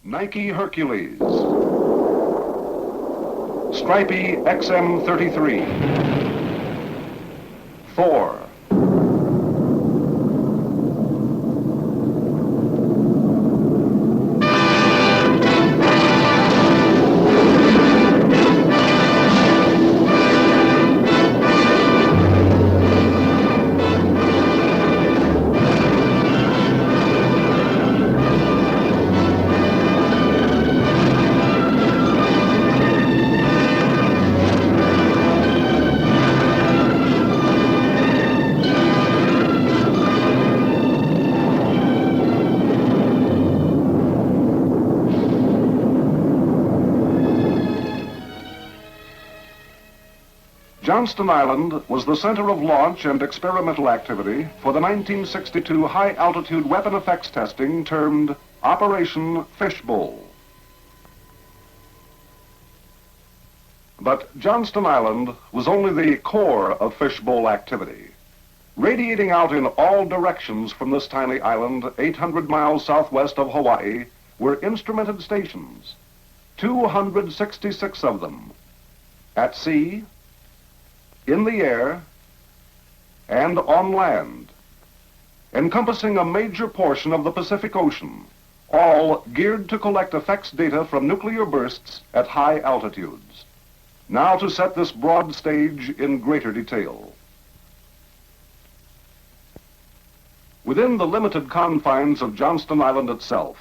Nike Hercules, Stripey XM33, Thor, Johnston Island was the center of launch and experimental activity for the 1962 high-altitude weapon effects testing termed Operation Fishbowl. But Johnston Island was only the core of fishbowl activity. Radiating out in all directions from this tiny island, 800 miles southwest of Hawaii, were instrumented stations, 266 of them, at sea, in the air, and on land, encompassing a major portion of the Pacific Ocean, all geared to collect effects data from nuclear bursts at high altitudes. Now to set this broad stage in greater detail. Within the limited confines of Johnston Island itself,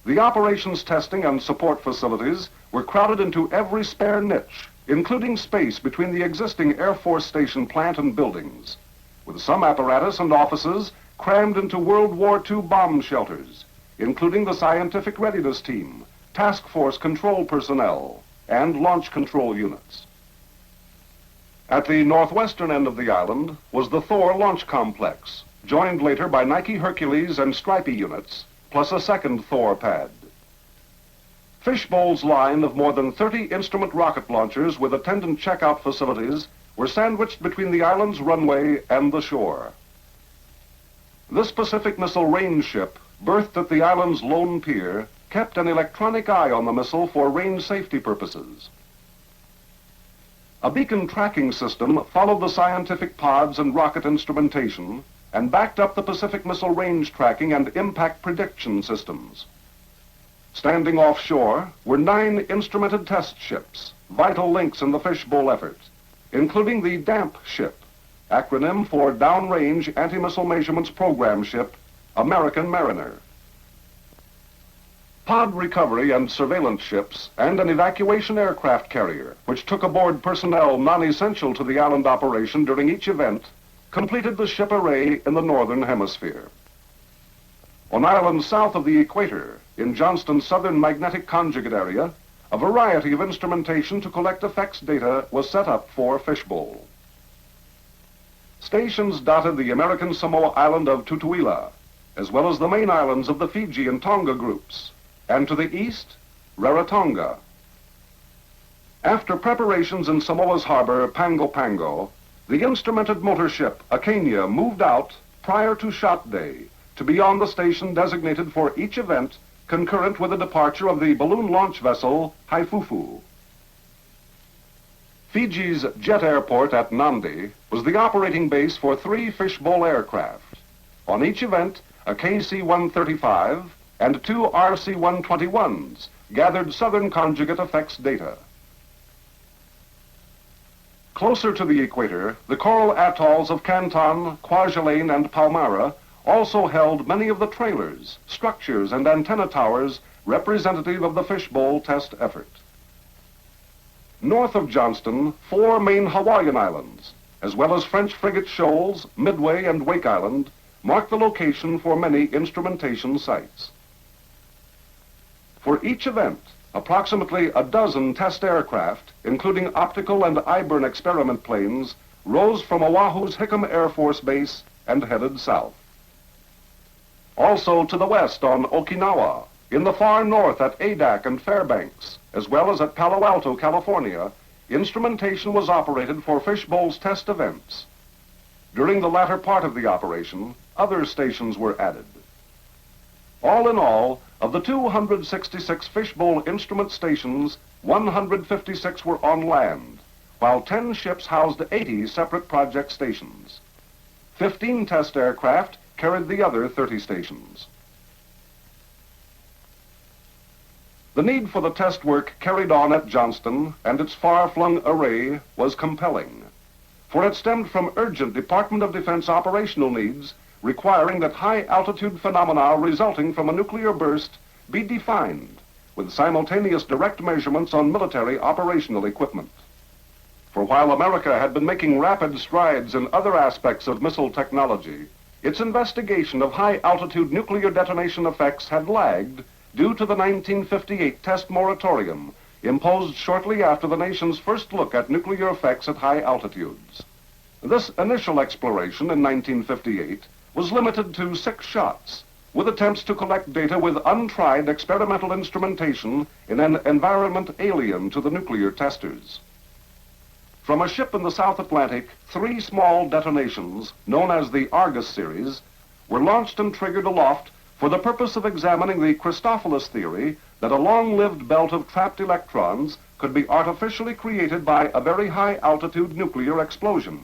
the operations testing and support facilities were crowded into every spare niche, including space between the existing Air Force Station plant and buildings, with some apparatus and offices crammed into World War II bomb shelters, including the scientific readiness team, task force control personnel, and launch control units. At the northwestern end of the island was the Thor launch complex, joined later by Nike Hercules and Stripey units, plus a second Thor pad. Fishbowl's line of more than 30 instrument rocket launchers with attendant checkout facilities were sandwiched between the island's runway and the shore. This Pacific Missile range ship, berthed at the island's lone pier, kept an electronic eye on the missile for range safety purposes. A beacon tracking system followed the scientific pods and rocket instrumentation and backed up the Pacific Missile range tracking and impact prediction systems. Standing offshore were 9 instrumented test ships, vital links in the fishbowl effort, including the DAMP ship, acronym for Downrange Anti-Missile Measurements Program Ship, American Mariner. Pod recovery and surveillance ships, and an evacuation aircraft carrier, which took aboard personnel non-essential to the island operation during each event, completed the ship array in the northern hemisphere. On islands south of the equator, in Johnston's southern magnetic conjugate area, a variety of instrumentation to collect effects data was set up for fishbowl. Stations dotted the American Samoa island of Tutuila, as well as the main islands of the Fiji and Tonga groups, and to the east, Rarotonga. After preparations in Samoa's harbor, Pango Pango, the instrumented motor ship Acania moved out prior to shot day to be on the station designated for each event, concurrent with the departure of the balloon launch vessel Haifufu. Fiji's jet airport at Nandi was the operating base for 3 fishbowl aircraft. On each event, a KC-135 and 2 RC-121s gathered southern conjugate effects data. Closer to the equator, the coral atolls of Canton, Kwajalein, and Palmyra also held many of the trailers, structures, and antenna towers representative of the fishbowl test effort. North of Johnston, 4 main Hawaiian islands, as well as French frigate shoals, Midway, and Wake Island, mark the location for many instrumentation sites. For each event, approximately a dozen test aircraft, including optical and I-burn experiment planes, rose from Oahu's Hickam Air Force Base and headed south. Also to the west on Okinawa, in the far north at Adak and Fairbanks, as well as at Palo Alto, California, instrumentation was operated for fishbowl's test events. During the latter part of the operation, other stations were added. All in all, Of the 266 fishbowl instrument stations, 156 were on land, while 10 ships housed 80 separate project stations. 15 test aircraft carried the other 30 stations. The need for the test work carried on at Johnston and its far-flung array was compelling, for it stemmed from urgent Department of Defense operational needs requiring that high-altitude phenomena resulting from a nuclear burst be defined with simultaneous direct measurements on military operational equipment. For while America had been making rapid strides in other aspects of missile technology, its investigation of high-altitude nuclear detonation effects had lagged due to the 1958 test moratorium imposed shortly after the nation's first look at nuclear effects at high altitudes. This initial exploration in 1958 was limited to 6 shots, with attempts to collect data with untried experimental instrumentation in an environment alien to the nuclear testers. From a ship in the South Atlantic, 3 small detonations, known as the Argus series, were launched and triggered aloft for the purpose of examining the Christophilus theory that a long-lived belt of trapped electrons could be artificially created by a very high-altitude nuclear explosion.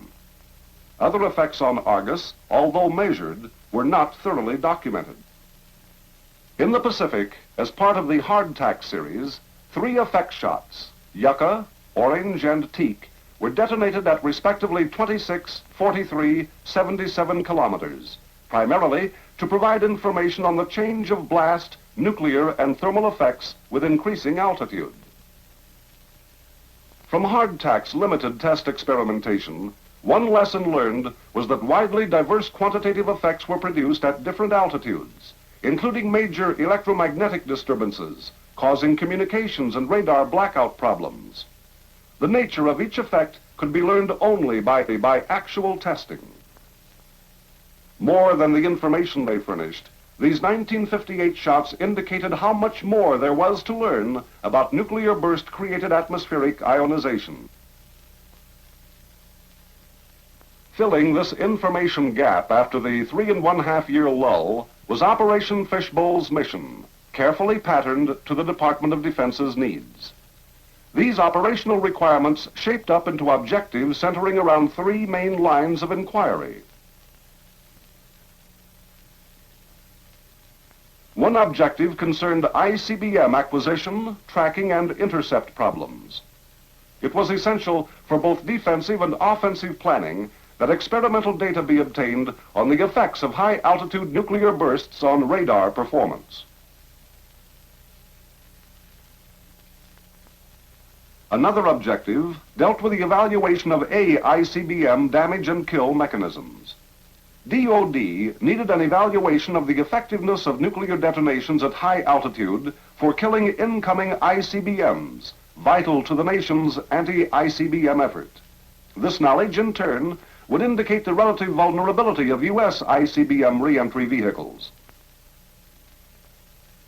Other effects on Argus, although measured, were not thoroughly documented. In the Pacific, as part of the Hardtack series, 3 effect shots, Yucca, Orange, and Teak, were detonated at respectively 26, 43, 77 kilometers, primarily to provide information on the change of blast, nuclear, and thermal effects with increasing altitude. From Hardtack's limited test experimentation, one lesson learned was that widely diverse quantitative effects were produced at different altitudes, including major electromagnetic disturbances, causing communications and radar blackout problems. The nature of each effect could be learned only by actual testing. More than the information they furnished, these 1958 shots indicated how much more there was to learn about nuclear burst-created atmospheric ionization. Filling this information gap after the 3.5-year lull was Operation Fishbowl's mission, carefully patterned to the Department of Defense's needs. These operational requirements shaped up into objectives centering around 3 main lines of inquiry. One objective concerned ICBM acquisition, tracking, and intercept problems. It was essential for both defensive and offensive planning that experimental data be obtained on the effects of high-altitude nuclear bursts on radar performance. Another objective dealt with the evaluation of ICBM damage and kill mechanisms. DoD needed an evaluation of the effectiveness of nuclear detonations at high altitude for killing incoming ICBMs, vital to the nation's anti-ICBM effort. This knowledge, in turn, would indicate the relative vulnerability of U.S. ICBM re-entry vehicles.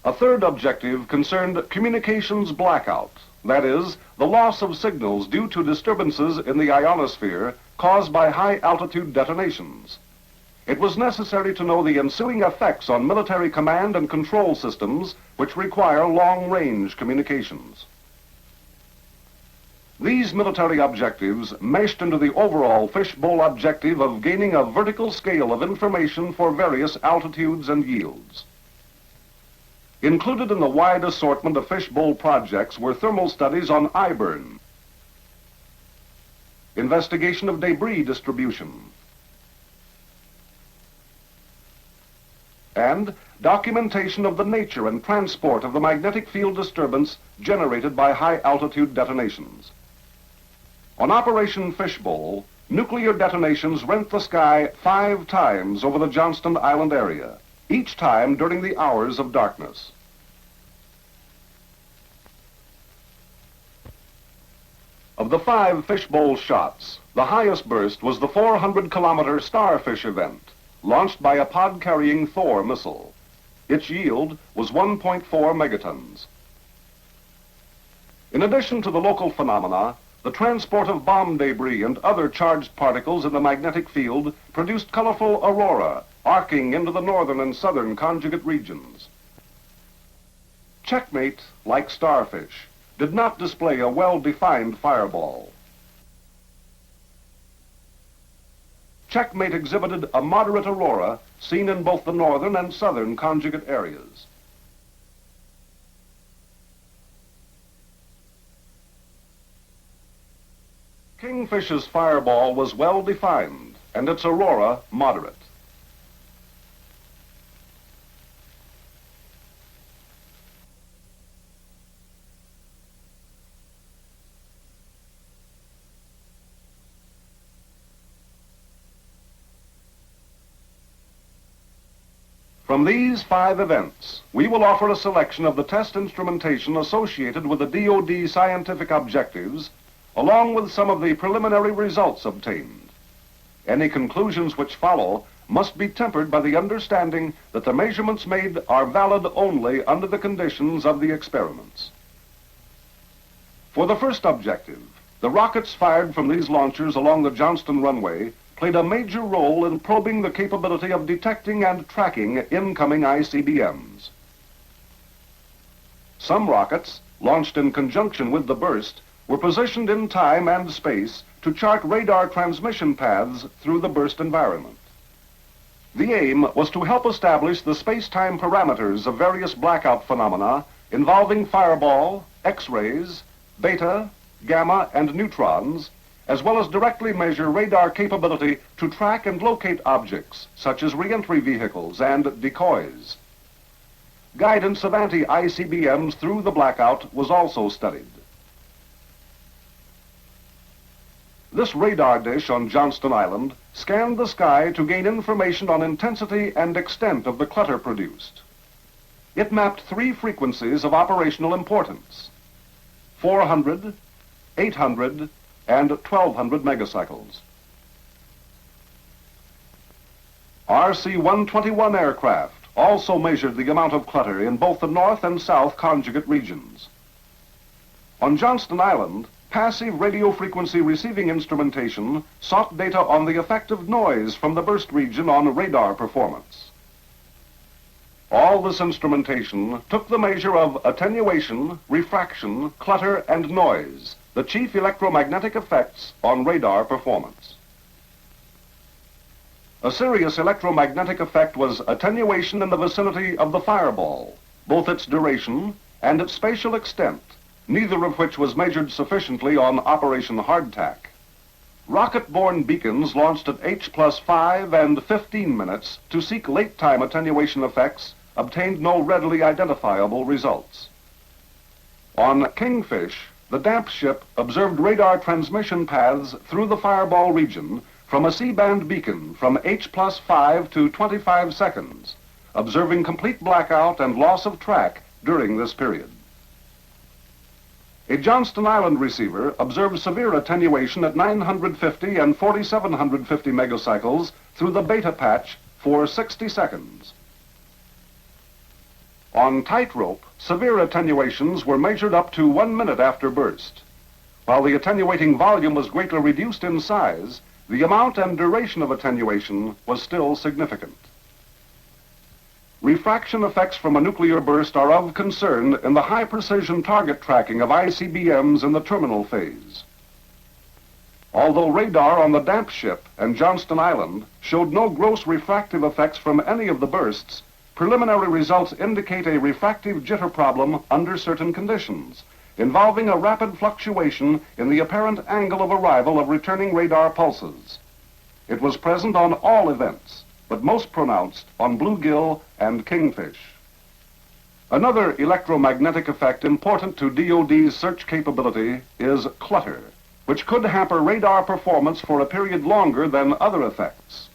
A third objective concerned communications blackout, that is, the loss of signals due to disturbances in the ionosphere caused by high-altitude detonations. It was necessary to know the ensuing effects on military command and control systems which require long-range communications. These military objectives meshed into the overall fishbowl objective of gaining a vertical scale of information for various altitudes and yields. Included in the wide assortment of fishbowl projects were thermal studies on I-burn, investigation of debris distribution, and documentation of the nature and transport of the magnetic field disturbance generated by high-altitude detonations. On Operation Fishbowl, nuclear detonations rent the sky 5 times over the Johnston Island area, each time during the hours of darkness. Of the 5 fishbowl shots, the highest burst was the 400-kilometer Starfish event, launched by a pod-carrying Thor missile. Its yield was 1.4 megatons. In addition to the local phenomena, the transport of bomb debris and other charged particles in the magnetic field produced colorful aurora, arcing into the northern and southern conjugate regions. Checkmate, like Starfish, did not display a well-defined fireball. Checkmate exhibited a moderate aurora seen in both the northern and southern conjugate areas. Kingfish's fireball was well-defined and its aurora moderate. From these 5 events, we will offer a selection of the test instrumentation associated with the DoD scientific objectives, along with some of the preliminary results obtained. Any conclusions which follow must be tempered by the understanding that the measurements made are valid only under the conditions of the experiments. For the first objective, the rockets fired from these launchers along the Johnston runway played a major role in probing the capability of detecting and tracking incoming ICBMs. Some rockets, launched in conjunction with the burst, were positioned in time and space to chart radar transmission paths through the burst environment. The aim was to help establish the space-time parameters of various blackout phenomena involving fireball, X-rays, beta, gamma, and neutrons, as well as directly measure radar capability to track and locate objects, such as reentry vehicles and decoys. Guidance of anti-ICBMs through the blackout was also studied. This radar dish on Johnston Island scanned the sky to gain information on intensity and extent of the clutter produced. It mapped 3 frequencies of operational importance: 400, 800, and 1200 megacycles. RC-121 aircraft also measured the amount of clutter in both the north and south conjugate regions. On Johnston Island, passive radio frequency receiving instrumentation sought data on the effect of noise from the burst region on radar performance. All this instrumentation took the measure of attenuation, refraction, clutter, and noise, the chief electromagnetic effects on radar performance. A serious electromagnetic effect was attenuation in the vicinity of the fireball, both its duration and its spatial extent, neither of which was measured sufficiently on Operation Hardtack. Rocket-borne beacons launched at H+5 and 15 minutes to seek late-time attenuation effects obtained no readily identifiable results. On Kingfish, the damp ship observed radar transmission paths through the fireball region from a C-band beacon from H+5 to 25 seconds, observing complete blackout and loss of track during this period. A Johnston Island receiver observed severe attenuation at 950 and 4750 megacycles through the beta patch for 60 seconds. On Tightrope, severe attenuations were measured up to 1 minute after burst. While the attenuating volume was greatly reduced in size, the amount and duration of attenuation was still significant. Refraction effects from a nuclear burst are of concern in the high-precision target tracking of ICBMs in the terminal phase. Although radar on the damp ship and Johnston Island showed no gross refractive effects from any of the bursts, preliminary results indicate a refractive jitter problem under certain conditions, involving a rapid fluctuation in the apparent angle of arrival of returning radar pulses. It was present on all events, but most pronounced on bluegill and kingfish. Another electromagnetic effect important to DoD's search capability is clutter, which could hamper radar performance for a period longer than other effects.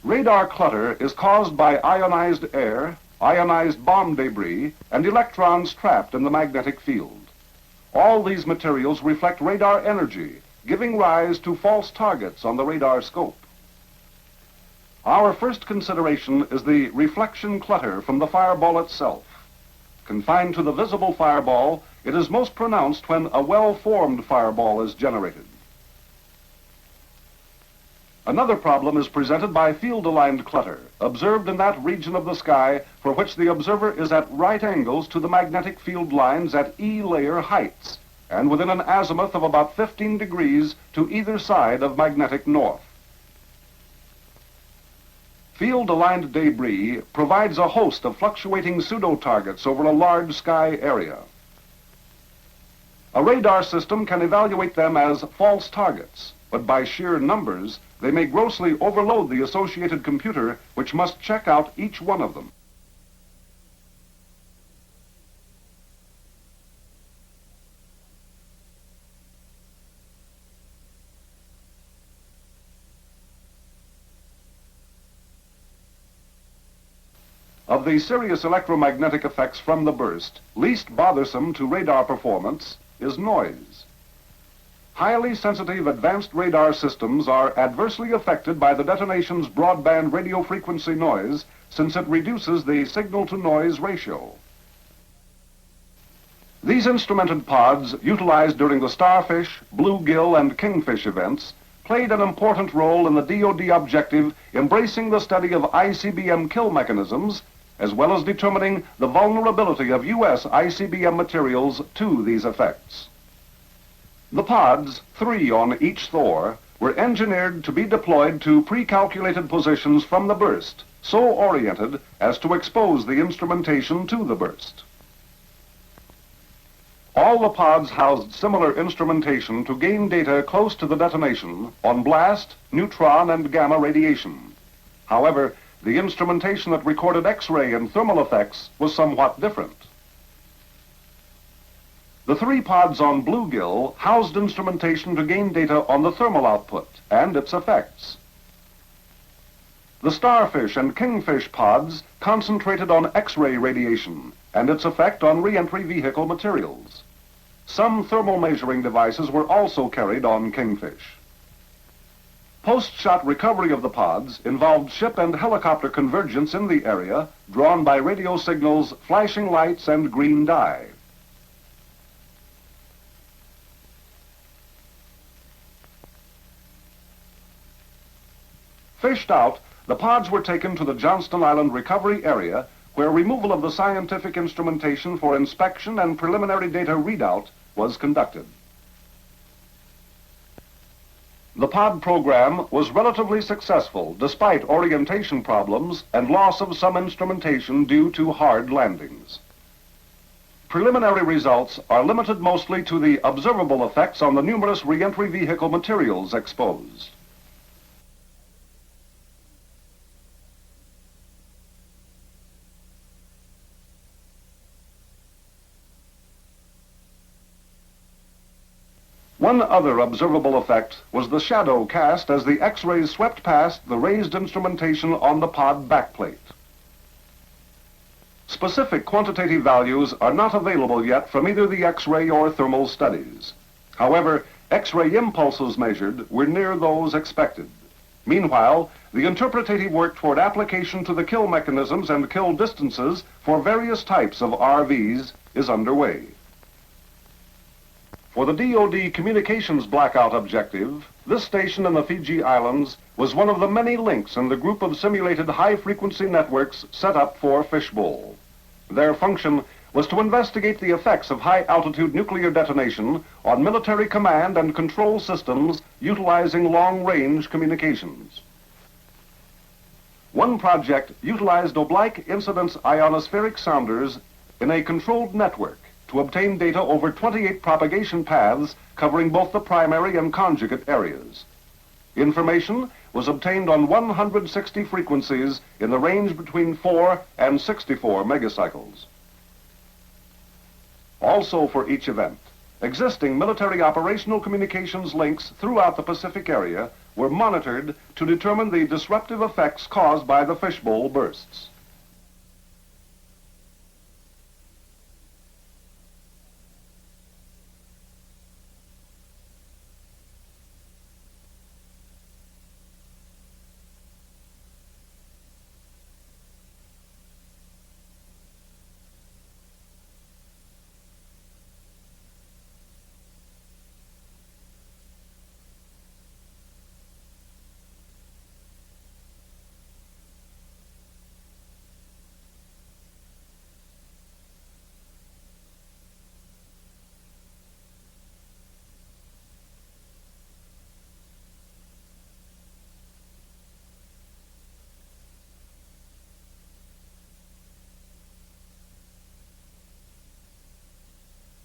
Radar clutter is caused by ionized air, ionized bomb debris, and electrons trapped in the magnetic field. All these materials reflect radar energy, giving rise to false targets on the radar scope. Our first consideration is the reflection clutter from the fireball itself. Confined to the visible fireball, it is most pronounced when a well-formed fireball is generated. Another problem is presented by field-aligned clutter, observed in that region of the sky for which the observer is at right angles to the magnetic field lines at E-layer heights, and within an azimuth of about 15 degrees to either side of magnetic north. Field-aligned debris provides a host of fluctuating pseudo-targets over a large sky area. A radar system can evaluate them as false targets, but by sheer numbers, they may grossly overload the associated computer, which must check out each one of them. Of the serious electromagnetic effects from the burst, least bothersome to radar performance is noise. Highly sensitive advanced radar systems are adversely affected by the detonation's broadband radio frequency noise, since it reduces the signal-to-noise ratio. These instrumented pods, utilized during the starfish, bluegill, and kingfish events, played an important role in the DoD objective embracing the study of ICBM kill mechanisms, as well as determining the vulnerability of U.S. ICBM materials to these effects. The pods, 3 on each Thor, were engineered to be deployed to pre-calculated positions from the burst, so oriented as to expose the instrumentation to the burst. All the pods housed similar instrumentation to gain data close to the detonation on blast, neutron, and gamma radiation. However, the instrumentation that recorded X-ray and thermal effects was somewhat different. The 3 pods on bluegill housed instrumentation to gain data on the thermal output and its effects. The starfish and kingfish pods concentrated on X-ray radiation and its effect on re-entry vehicle materials. Some thermal measuring devices were also carried on kingfish. Post-shot recovery of the pods involved ship and helicopter convergence in the area, drawn by radio signals, flashing lights, and green dye. Fished out, the pods were taken to the Johnston Island recovery area, where removal of the scientific instrumentation for inspection and preliminary data readout was conducted. The pod program was relatively successful despite orientation problems and loss of some instrumentation due to hard landings. Preliminary results are limited mostly to the observable effects on the numerous re-entry vehicle materials exposed. One other observable effect was the shadow cast as the X-rays swept past the raised instrumentation on the pod backplate. Specific quantitative values are not available yet from either the X-ray or thermal studies. However, X-ray impulses measured were near those expected. Meanwhile, the interpretative work toward application to the kill mechanisms and kill distances for various types of RVs is underway. For the DoD communications blackout objective, this station in the Fiji Islands was one of the many links in the group of simulated high-frequency networks set up for Fishbowl. Their function was to investigate the effects of high-altitude nuclear detonation on military command and control systems utilizing long-range communications. One project utilized oblique incidence ionospheric sounders in a controlled network to obtain data over 28 propagation paths covering both the primary and conjugate areas. Information was obtained on 160 frequencies in the range between 4 and 64 megacycles. Also for each event, existing military operational communications links throughout the Pacific area were monitored to determine the disruptive effects caused by the fishbowl bursts.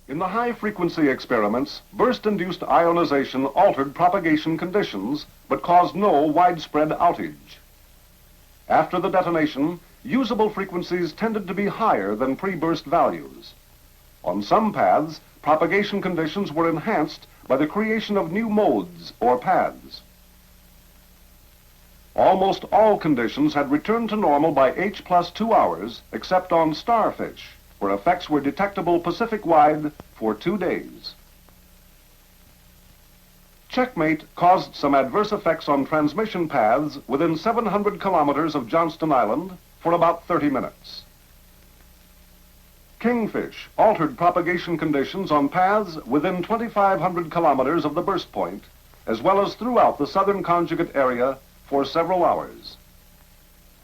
In the high-frequency experiments, burst-induced ionization altered propagation conditions, but caused no widespread outage. After the detonation, usable frequencies tended to be higher than pre-burst values. On some paths, propagation conditions were enhanced by the creation of new modes or paths. Almost all conditions had returned to normal by H plus 2 hours, except on starfish, where effects were detectable Pacific-wide for 2 days. Checkmate caused some adverse effects on transmission paths within 700 kilometers of Johnston Island for about 30 minutes. Kingfish altered propagation conditions on paths within 2,500 kilometers of the burst point, as well as throughout the southern conjugate area for several hours.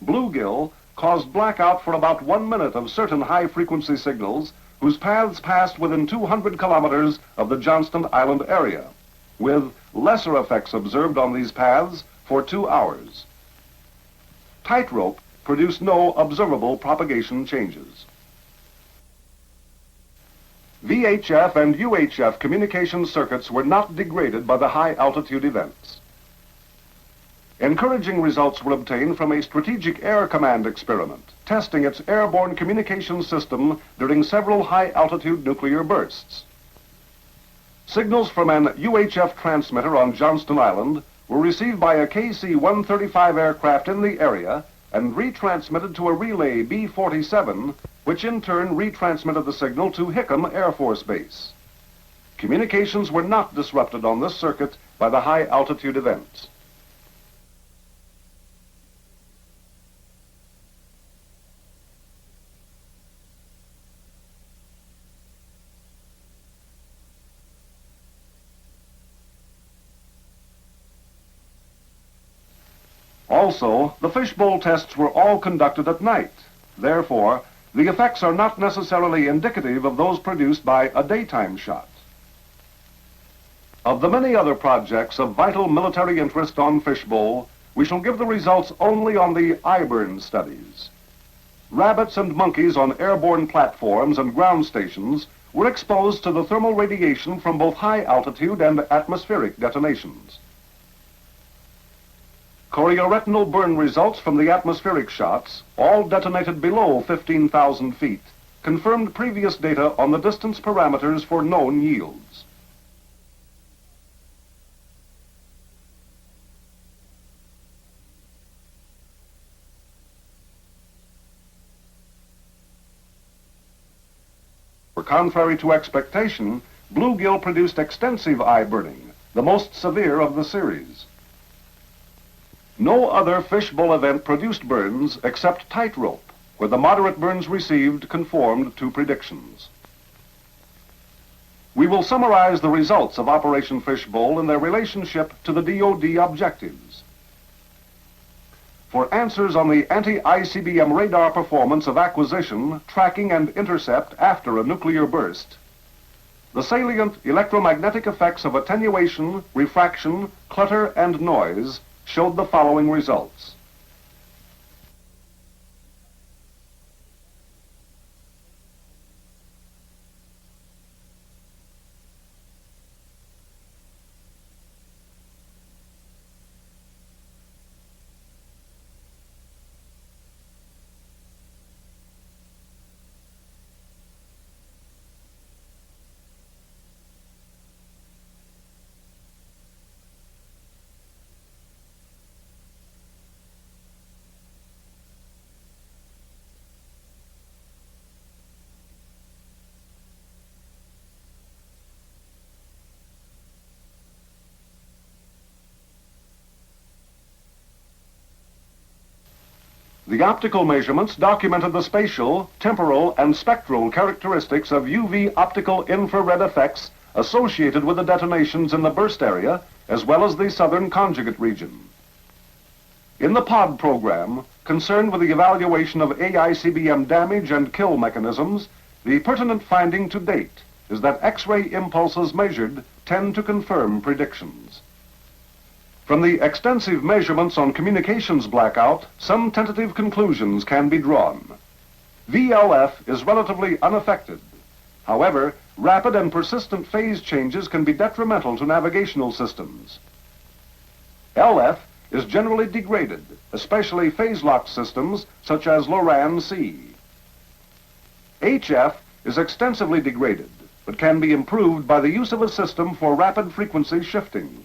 Bluegill caused blackout for about 1 minute of certain high-frequency signals whose paths passed within 200 kilometers of the Johnston Island area, with lesser effects observed on these paths for 2 hours. Tightrope produced no observable propagation changes. VHF and UHF communication circuits were not degraded by the high-altitude events. Encouraging results were obtained from a strategic air command experiment, testing its airborne communication system during several high-altitude nuclear bursts. Signals from an UHF transmitter on Johnston Island were received by a KC-135 aircraft in the area and retransmitted to a relay B-47, which in turn retransmitted the signal to Hickam Air Force Base. Communications were not disrupted on this circuit by the high-altitude events. Also, the fishbowl tests were all conducted at night. Therefore, the effects are not necessarily indicative of those produced by a daytime shot. Of the many other projects of vital military interest on fishbowl, we shall give the results only on the I-burn studies. Rabbits and monkeys on airborne platforms and ground stations were exposed to the thermal radiation from both high altitude and atmospheric detonations. Chorioretinal burn results from the atmospheric shots, all detonated below 15,000 feet, confirmed previous data on the distance parameters for known yields. Contrary to expectation, bluegill produced extensive eye burning, the most severe of the series. No other fishbowl event produced burns except tightrope, where the moderate burns received conformed to predictions. We will summarize the results of Operation Fishbowl in their relationship to the DoD objectives. For answers on the anti-ICBM radar performance of acquisition, tracking, and intercept after a nuclear burst, the salient electromagnetic effects of attenuation, refraction, clutter, and noise showed the following results. The optical measurements documented the spatial, temporal, and spectral characteristics of UV optical infrared effects associated with the detonations in the burst area, as well as the southern conjugate region. In the POD program, concerned with the evaluation of AICBM damage and kill mechanisms, the pertinent finding to date is that X-ray impulses measured tend to confirm predictions. From the extensive measurements on communications blackout, some tentative conclusions can be drawn. VLF is relatively unaffected. However, rapid and persistent phase changes can be detrimental to navigational systems. LF is generally degraded, especially phase-locked systems such as LORAN-C. HF is extensively degraded, but can be improved by the use of a system for rapid frequency shifting.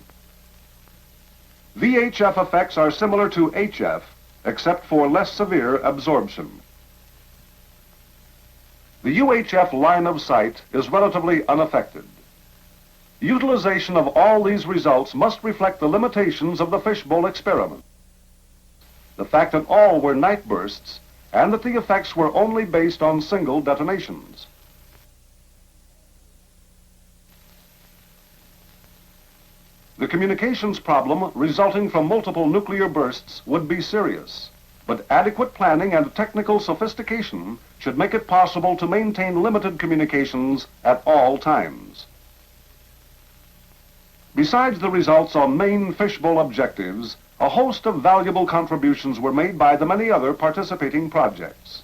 VHF effects are similar to HF, except for less severe absorption. The UHF line of sight is relatively unaffected. Utilization of all these results must reflect the limitations of the fishbowl experiment. The fact that all were night bursts and that the effects were only based on single detonations. The communications problem resulting from multiple nuclear bursts would be serious, but adequate planning and technical sophistication should make it possible to maintain limited communications at all times. Besides the results on main fishbowl objectives, a host of valuable contributions were made by the many other participating projects.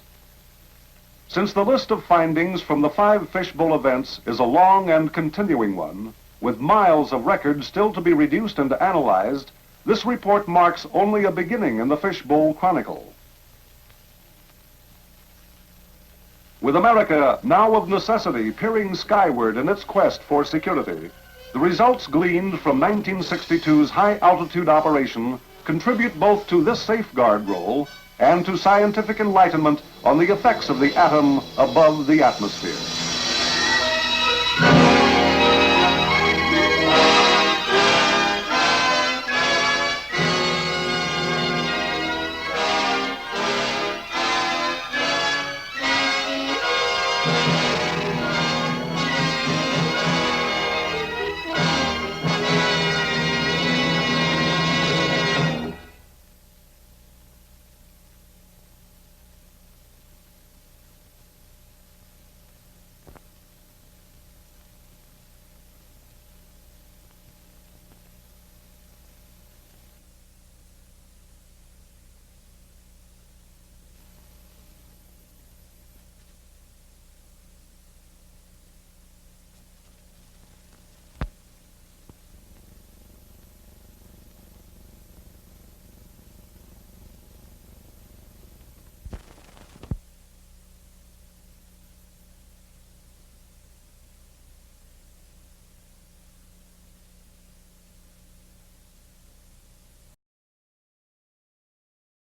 Since the list of findings from the 5 fishbowl events is a long and continuing one, with miles of records still to be reduced and analyzed, this report marks only a beginning in the fishbowl chronicle. With America now of necessity peering skyward in its quest for security, the results gleaned from 1962's high-altitude operation contribute both to this safeguard role and to scientific enlightenment on the effects of the atom above the atmosphere.